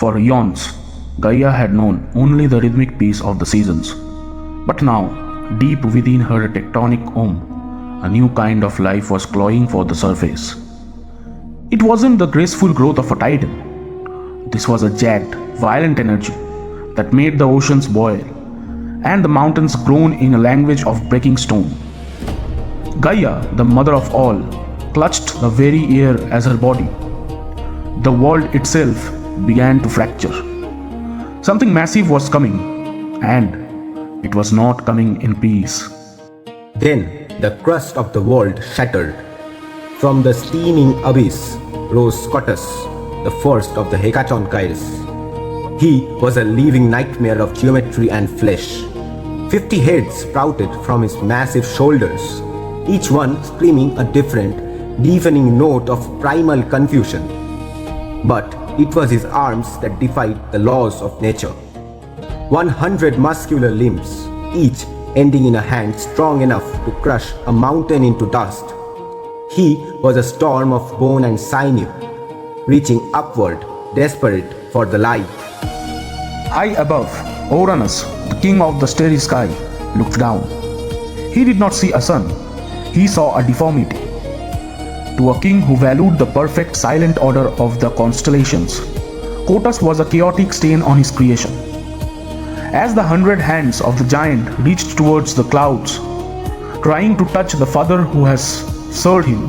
For eons, Gaia had known only the rhythmic peace of the seasons. But now, deep within her tectonic home, a new kind of life was clawing for the surface. It wasn't the graceful growth of a titan. This was a jagged, violent energy that made the oceans boil and the mountains groan in a language of breaking stone. Gaia, the mother of all, clutched the very air as her body. The world itself began to fracture. Something massive was coming, and it was not coming in peace. Then the crust of the world shattered. From the steaming abyss rose Cottus, the first of the Hecatoncheires. He was a living nightmare of geometry and flesh. 50 heads sprouted from his massive shoulders, each one screaming a different, deafening note of primal confusion. But it was his arms that defied the laws of nature. 100 muscular limbs, each ending in a hand strong enough to crush a mountain into dust. He was a storm of bone and sinew, reaching upward, desperate for the light. High above, Ouranos, the king of the starry sky, looked down. He did not see a sun, he saw a deformity. To a king who valued the perfect silent order of the constellations, Cottus was a chaotic stain on his creation. As the 100 hands of the giant reached towards the clouds, trying to touch the father who has served him,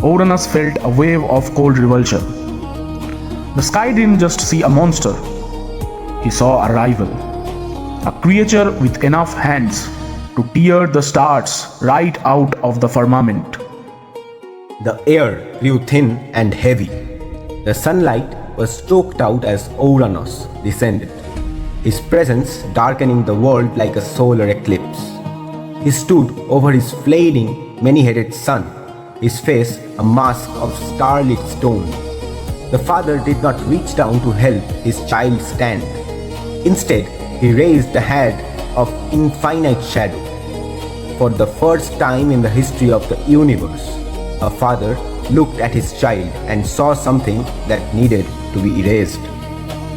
Ouranos felt a wave of cold revulsion. The sky didn't just see a monster, he saw a rival, a creature with enough hands to tear the stars right out of the firmament. The air grew thin and heavy. The sunlight was choked out as Ouranos descended, his presence darkening the world like a solar eclipse. He stood over his flailing, many-headed son, his face a mask of starlit stone. The father did not reach down to help his child stand. Instead, he raised a head of infinite shadow. For the first time in the history of the universe, a father looked at his child and saw something that needed to be erased.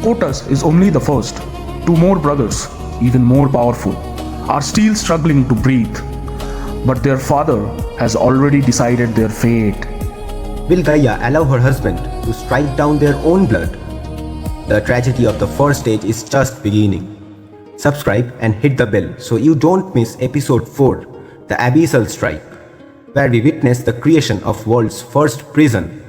Cottus is only the first. Two more brothers, even more powerful, are still struggling to breathe. But their father has already decided their fate. Will Gaia allow her husband to strike down their own blood? The tragedy of the first stage is just beginning. Subscribe and hit the bell so you don't miss episode 4, The Abyssal Strike, where we witness the creation of world's first prison